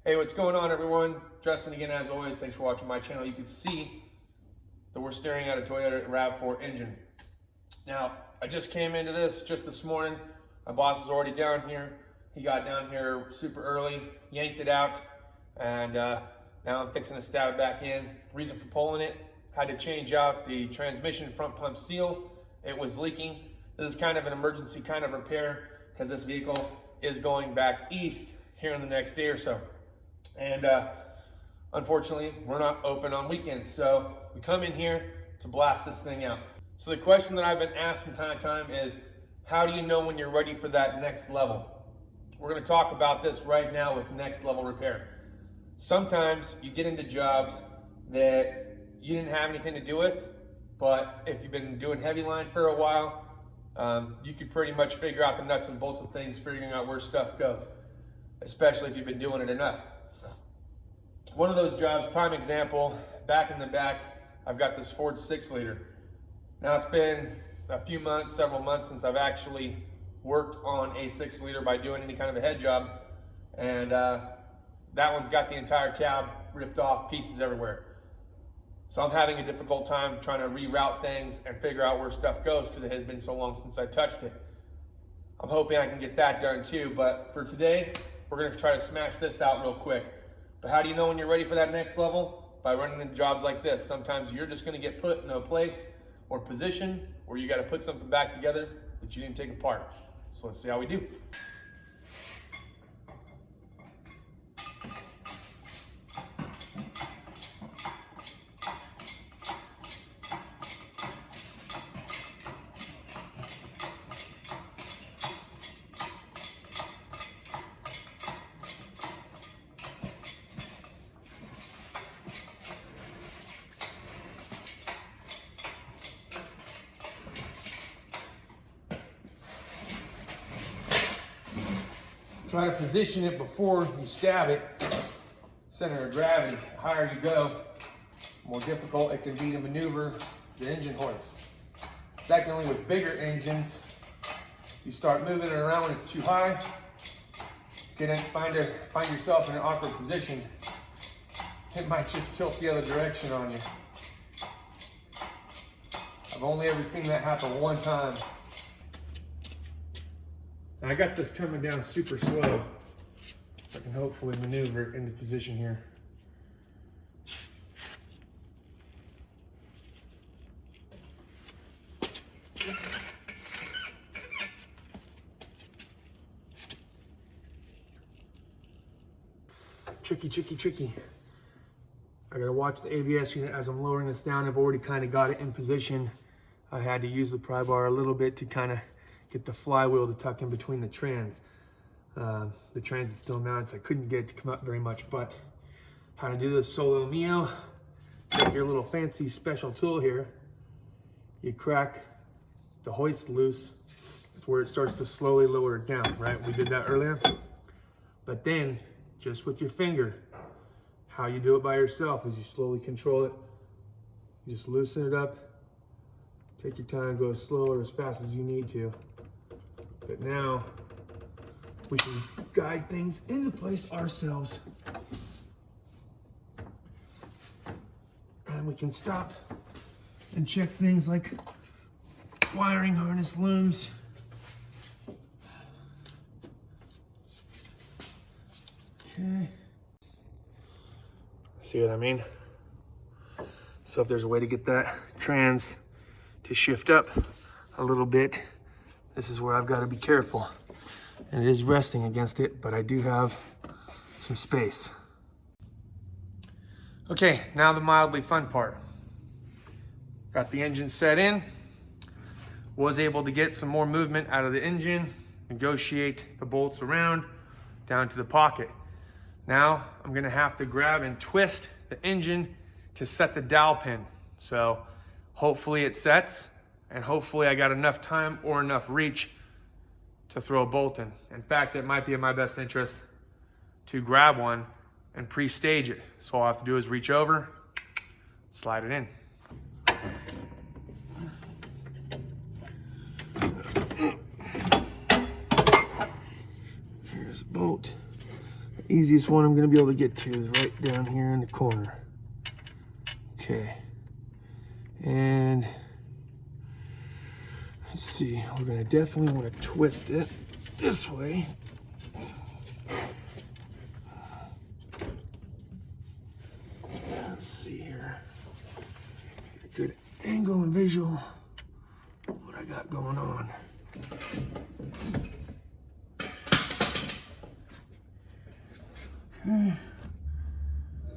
Hey, what's going on, everyone? Justin again, as always. Thanks for watching my channel. You can see that we're staring at a Toyota RAV4 engine. Now, I just came into this just this morning. My boss is already down here. He got down here super early, yanked it out, and now I'm fixing to stab it back in. Reason for pulling it, had to change out the transmission front pump seal. It was leaking. This is kind of an emergency kind of repair because this vehicle is going back east here in the next day or so. And unfortunately, we're not open on weekends, so we come in here to blast this thing out. So the question that I've been asked from time to time is, how do you know when you're ready for that next level? We're going to talk about this right now with next level repair. Sometimes you get into jobs that you didn't have anything to do with, but if you've been doing heavy line for a while, you could pretty much figure out the nuts and bolts of things, figuring out where stuff goes, especially if you've been doing it enough. One of those jobs, prime example, back in the back, I've got this Ford 6-liter. Now it's been a few months, several months since I've actually worked on a 6-liter by doing any kind of a head job. And that one's got the entire cab ripped off, pieces everywhere. So I'm having a difficult time trying to reroute things and figure out where stuff goes because it has been so long since I touched it. I'm hoping I can get that done too, but for today, we're gonna try to smash this out real quick. But how do you know when you're ready for that next level? By running into jobs like this. Sometimes you're just gonna get put in a place or position where you gotta put something back together that you didn't take apart. So let's see how we do. Try to position it before you stab it. Center of gravity, the higher you go, the more difficult it can be to maneuver the engine hoist. Secondly, with bigger engines, you start moving it around when it's too high, you can find yourself in an awkward position. It might just tilt the other direction on you. I've only ever seen that happen one time. Now I got this coming down super slow. I can hopefully maneuver it into position here. Tricky. I gotta watch the ABS unit as I'm lowering this down. I've already kind of got it in position. I had to use the pry bar a little bit to kind of get the flywheel to tuck in between the trans. The trans is still mounted, so I couldn't get it to come up very much, but how to do this solo mio, take your little fancy special tool here, you crack the hoist loose. It's where it starts to slowly lower it down, right? We did that earlier. But then, just with your finger, how you do it by yourself is you slowly control it. You just loosen it up. Take your time, go as slow or as fast as you need to. But now, we can guide things into place ourselves. And we can stop and check things like wiring harness looms. Okay. See what I mean? So if there's a way to get that trans to shift up a little bit, this is where I've got to be careful. And it is resting against it, but I do have some space. Okay, now the mildly fun part. Got the engine set in. Was able to get some more movement out of the engine, negotiate the bolts around down to the pocket. Now I'm gonna have to grab and twist the engine to set the dowel pin. So hopefully it sets, and hopefully I got enough time or enough reach to throw a bolt in. In fact, it might be in my best interest to grab one and pre-stage it. So all I have to do is reach over, slide it in. easiest one I'm going to be able to get to is right down here in the corner. Okay. And let's see, we're going to definitely want to twist it this way. Let's see here. Get a good angle and visual what I got going on. Okay.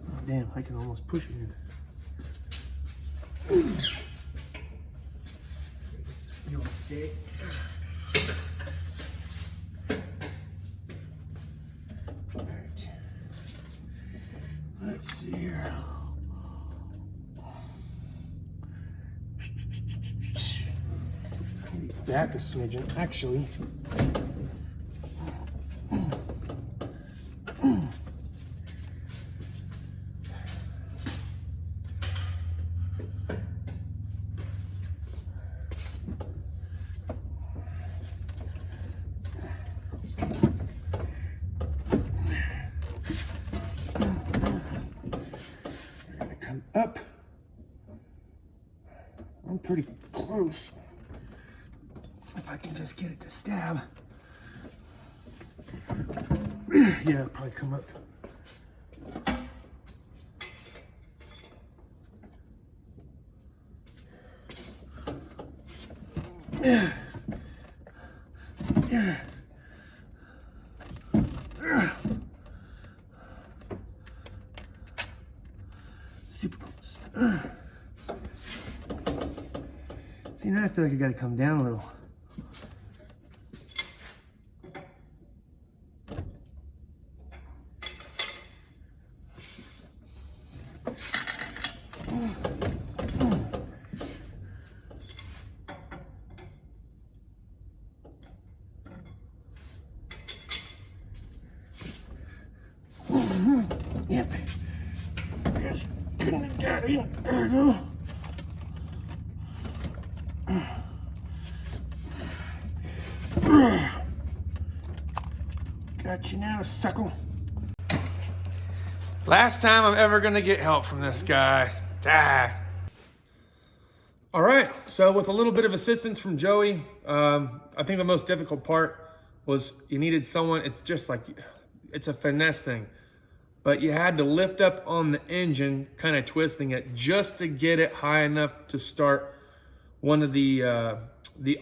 Oh damn, I can almost push it in. You want to stay? Alright. Let's see here. Maybe back a smidgen, actually. Up. I'm pretty close. If I can just get it to stab. Yeah, it'll probably come up. Yeah. Yeah. Super close. See, now I feel like I gotta come down a little. Yep. Just couldn't have got it. There we go. Got you now, suckle. Last time I'm ever gonna get help from this guy. Die. All right, so with a little bit of assistance from Joey, I think the most difficult part was you needed someone, it's just like, it's a finesse thing. But you had to lift up on the engine, kind of twisting it just to get it high enough to start one of the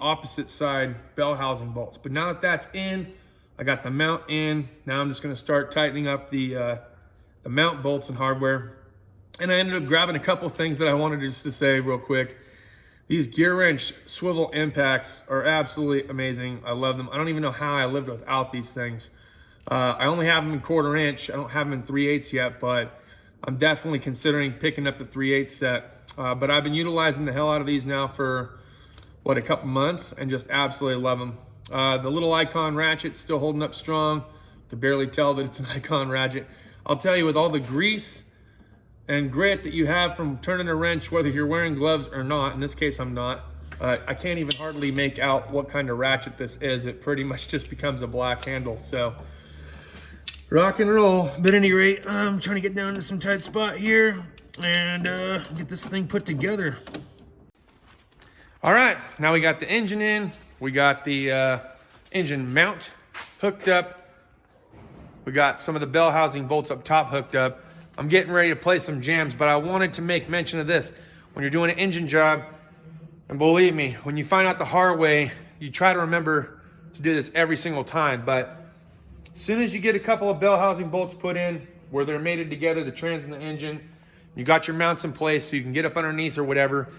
opposite side bell housing bolts. But now that that's in, I got the mount in. Now I'm just gonna start tightening up the mount bolts and hardware. And I ended up grabbing a couple things that I wanted just to say real quick. These Gearwrench swivel impacts are absolutely amazing. I love them. I don't even know how I lived without these things. I only have them in 1/4 inch. I don't have them in 3/8 yet, but I'm definitely considering picking up the 3/8 set. But I've been utilizing the hell out of these now for, what, a couple months, and just absolutely love them. The little icon ratchet's still holding up strong. You can barely tell that it's an icon ratchet. I'll tell you, with all the grease and grit that you have from turning a wrench, whether you're wearing gloves or not, in this case I'm not, I can't even hardly make out what kind of ratchet this is. It pretty much just becomes a black handle. So rock and roll. But at any rate, I'm trying to get down to some tight spot here and get this thing put together. All right, now we got the engine in. We got the engine mount hooked up. We got some of the bell housing bolts up top hooked up. I'm getting ready to play some jams, but I wanted to make mention of this. When you're doing an engine job, and believe me, when you find out the hard way, you try to remember to do this every single time. But as soon as you get a couple of bell housing bolts put in where they're mated together, the trans and the engine, you got your mounts in place so you can get up underneath or whatever,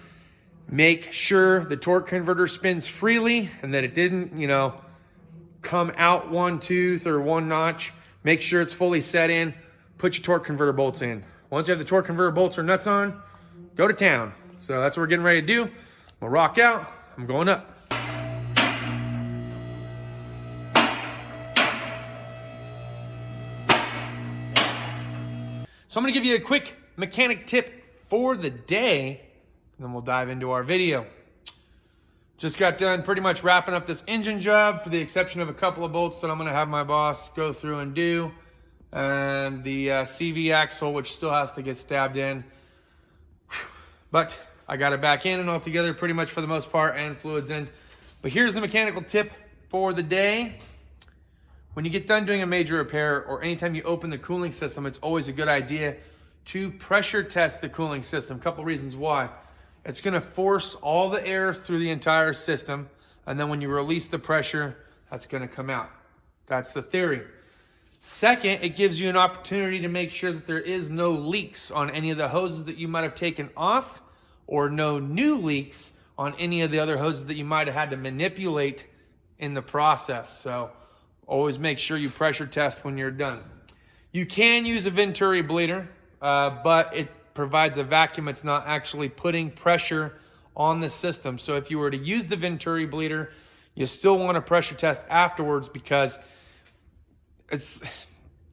make sure the torque converter spins freely and that it didn't, you know, come out one tooth or one notch. Make sure it's fully set in. Put your torque converter bolts in. Once you have the torque converter bolts or nuts on, go to town. So that's what we're getting ready to do. I'm gonna rock out. I'm going up. So I'm gonna give you a quick mechanic tip for the day, and then we'll dive into our video. Just got done pretty much wrapping up this engine job, for the exception of a couple of bolts that I'm gonna have my boss go through and do. and the CV axle, which still has to get stabbed in. But I got it back in and all together pretty much for the most part, and fluids in. But here's the mechanical tip for the day. When you get done doing a major repair, or anytime you open the cooling system, it's always a good idea to pressure test the cooling system. Couple reasons why. It's gonna force all the air through the entire system, and then when you release the pressure, that's gonna come out. That's the theory. Second, it gives you an opportunity to make sure that there is no leaks on any of the hoses that you might have taken off, or no new leaks on any of the other hoses that you might have had to manipulate in the process. So always make sure you pressure test when you're done. You can use a Venturi bleeder, but it provides a vacuum. It's not actually putting pressure on the system. So if you were to use the Venturi bleeder, you still want to pressure test afterwards, because it's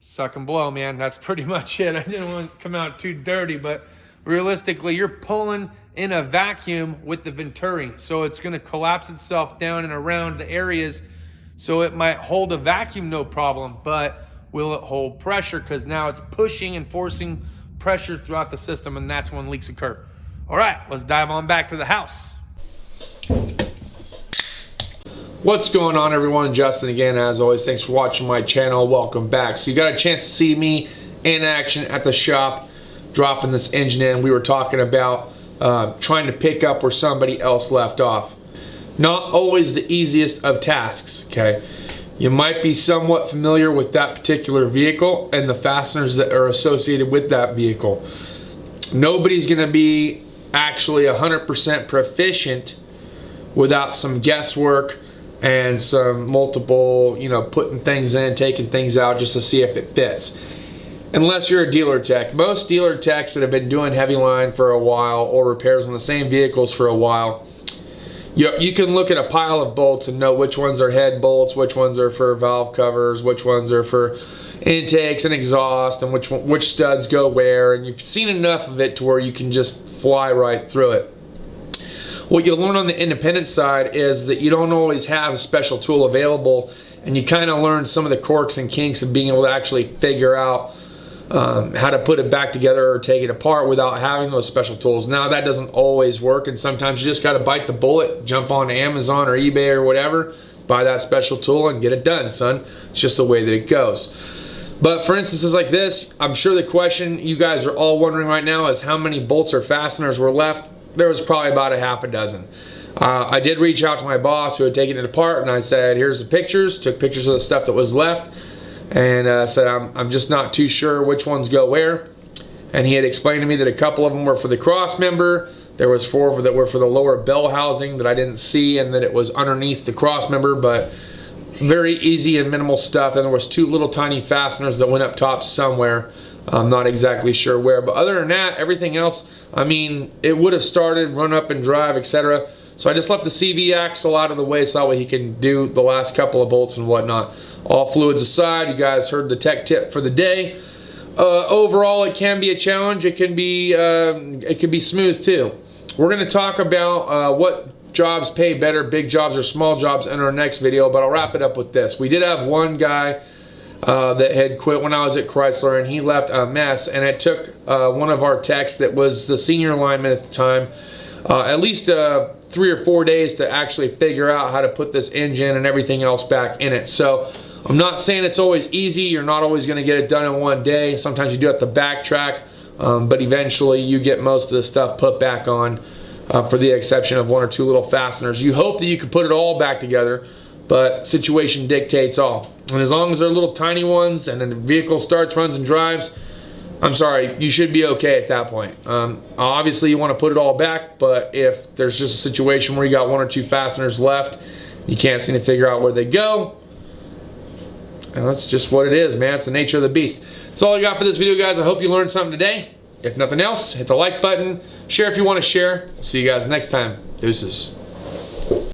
suck and blow, man. That's pretty much it. I didn't want to come out too dirty, but realistically, you're pulling in a vacuum with the Venturi. So it's going to collapse itself down and around the areas. So it might hold a vacuum, no problem, but will it hold pressure? Because now it's pushing and forcing pressure throughout the system, and that's when leaks occur. All right, let's dive on back to the house. What's going on, everyone? Justin again, as always. Thanks for watching my channel. Welcome back. So you got a chance to see me in action at the shop dropping this engine in. We were talking about trying to pick up where somebody else left off. Not always the easiest of tasks, okay? You might be somewhat familiar with that particular vehicle and the fasteners that are associated with that vehicle. Nobody's gonna be actually 100% proficient without some guesswork and some multiple, putting things in, taking things out just to see if it fits. Unless you're a dealer tech. Most dealer techs that have been doing heavy line for a while, or repairs on the same vehicles for a while, you can look at a pile of bolts and know which ones are head bolts, which ones are for valve covers, which ones are for intakes and exhaust, and which studs go where, and you've seen enough of it to where you can just fly right through it. What you'll learn on the independent side is that you don't always have a special tool available, and you kind of learn some of the quirks and kinks of being able to actually figure out how to put it back together or take it apart without having those special tools. Now that doesn't always work, and sometimes you just got to bite the bullet, jump on Amazon or eBay or whatever, buy that special tool and get it done, son. It's just the way that it goes. But for instances like this, I'm sure the question you guys are all wondering right now is how many bolts or fasteners were left. There was probably about a half a dozen. I did reach out to my boss who had taken it apart, and I said, here's the pictures, took pictures of the stuff that was left, and said I'm just not too sure which ones go where. And he had explained to me that a couple of them were for the cross member, there was 4 that were for the lower bell housing that I didn't see, and that it was underneath the cross member, but very easy and minimal stuff. And there was 2 little tiny fasteners that went up top somewhere. I'm not exactly sure where, but other than that, everything else, I mean, it would have started, run up and drive, etc. So I just left the CV axle out of the way so that way he can do the last couple of bolts and whatnot. All fluids aside, you guys heard the tech tip for the day. Overall, it can be a challenge. It can be smooth too. We're going to talk about what jobs pay better, big jobs or small jobs, in our next video, but I'll wrap it up with this. We did have one guy that had quit when I was at Chrysler, and he left a mess, and it took one of our techs that was the senior lineman at the time at least 3 or 4 days to actually figure out how to put this engine and everything else back in it. So I'm not saying it's always easy. You're not always going to get it done in one day. Sometimes you do have to backtrack, but eventually you get most of the stuff put back on, for the exception of 1 or 2 little fasteners. You hope that you could put it all back together, but situation dictates all. And as long as they're little tiny ones and then the vehicle starts, runs, and drives, I'm sorry, you should be okay at that point. Obviously you want to put it all back, but if there's just a situation where you got 1 or 2 fasteners left, you can't seem to figure out where they go, and that's just what it is, man. It's the nature of the beast. That's all I got for this video, guys. I hope you learned something today. If nothing else, hit the like button, share if you want to share. See you guys next time. Deuces.